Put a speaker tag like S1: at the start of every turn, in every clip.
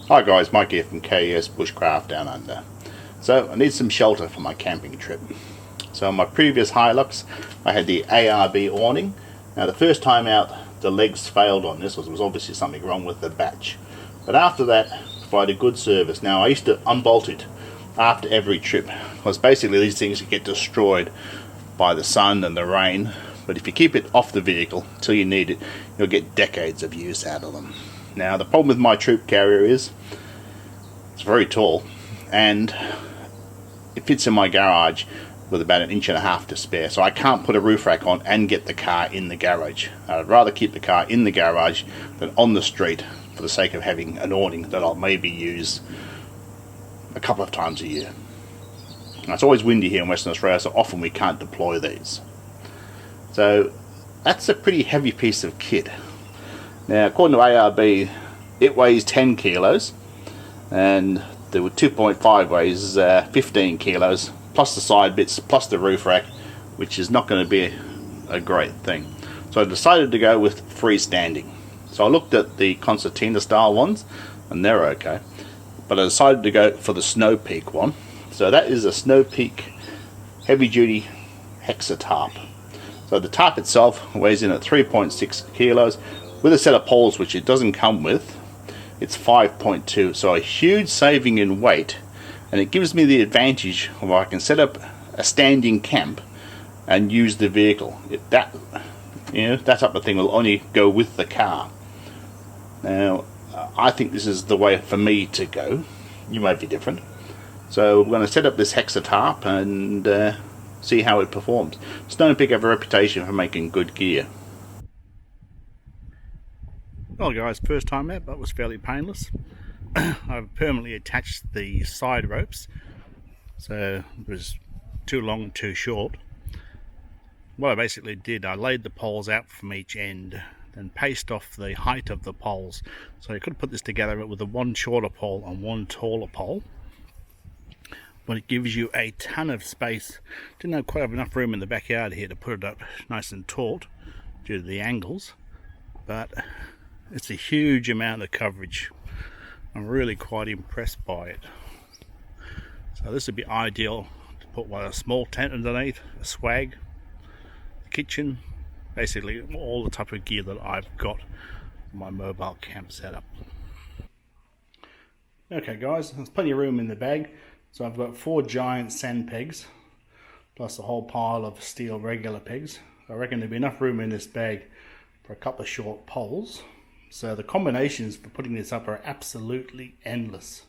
S1: Hi guys, Mike here from KS Bushcraft Down Under. So I need some shelter for my camping trip. So on my previous Hilux I had the ARB awning. Now the first time out the legs failed on this, was obviously something wrong with the batch. But after that provided good service. Now I used to unbolt it after every trip because basically these things get destroyed by the sun and the rain. But if you keep it off the vehicle till you need it, you'll get decades of use out of them. Now the problem with my troop carrier is it's very tall and it fits in my garage with about 1.5 inches to spare, so I can't put a roof rack on and get the car in the garage. I'd rather keep the car in the garage than on the street for the sake of having an awning that I'll maybe use a couple of times a year. Now, it's always windy here in Western Australia, so often we can't deploy these. So that's a pretty heavy piece of kit. Now, according to ARB, it weighs 10 kilos, and the 2.5 weighs 15 kilos, plus the side bits, plus the roof rack, which is not going to be a great thing. So I decided to go with freestanding. So I looked at the concertina style ones, and they're okay, but I decided to go for the Snow Peak one. So that is a Snow Peak heavy duty Hexa Tarp. So the tarp itself weighs in at 3.6 kilos. With a set of poles, which it doesn't come with, it's 5.2, so a huge saving in weight, and it gives me the advantage of I can set up a standing camp and use the vehicle. That type of thing will only go with the car. Now, I think this is the way for me to go. You may be different. So we're going to set up this Hexa Tarp and see how it performs. Snow Peak have a reputation for making good gear. Well guys, first time out, but was fairly painless. I've permanently attached the side ropes, so it was too long, too short. What I basically did, I laid the poles out from each end, then paced off the height of the poles. So you could put this together with a one shorter pole and one taller pole, but it gives you a ton of space. Didn't quite have enough room in the backyard here to put it up nice and taut due to the angles, but it's a huge amount of coverage. I'm really quite impressed by it. So this would be ideal to put a small tent underneath, a swag, a kitchen, basically all the type of gear that I've got in my mobile camp setup. Okay guys, there's plenty of room in the bag. So I've got 4 giant sand pegs, plus a whole pile of steel regular pegs. I reckon there'll be enough room in this bag for a couple of short poles. So the combinations for putting this up are absolutely endless.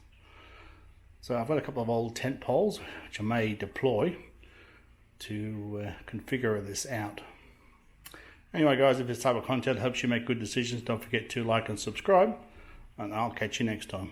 S1: So I've got a couple of old tent poles which I may deploy to configure this out. Anyway guys, if this type of content helps you make good decisions, don't forget to like and subscribe, and I'll catch you next time.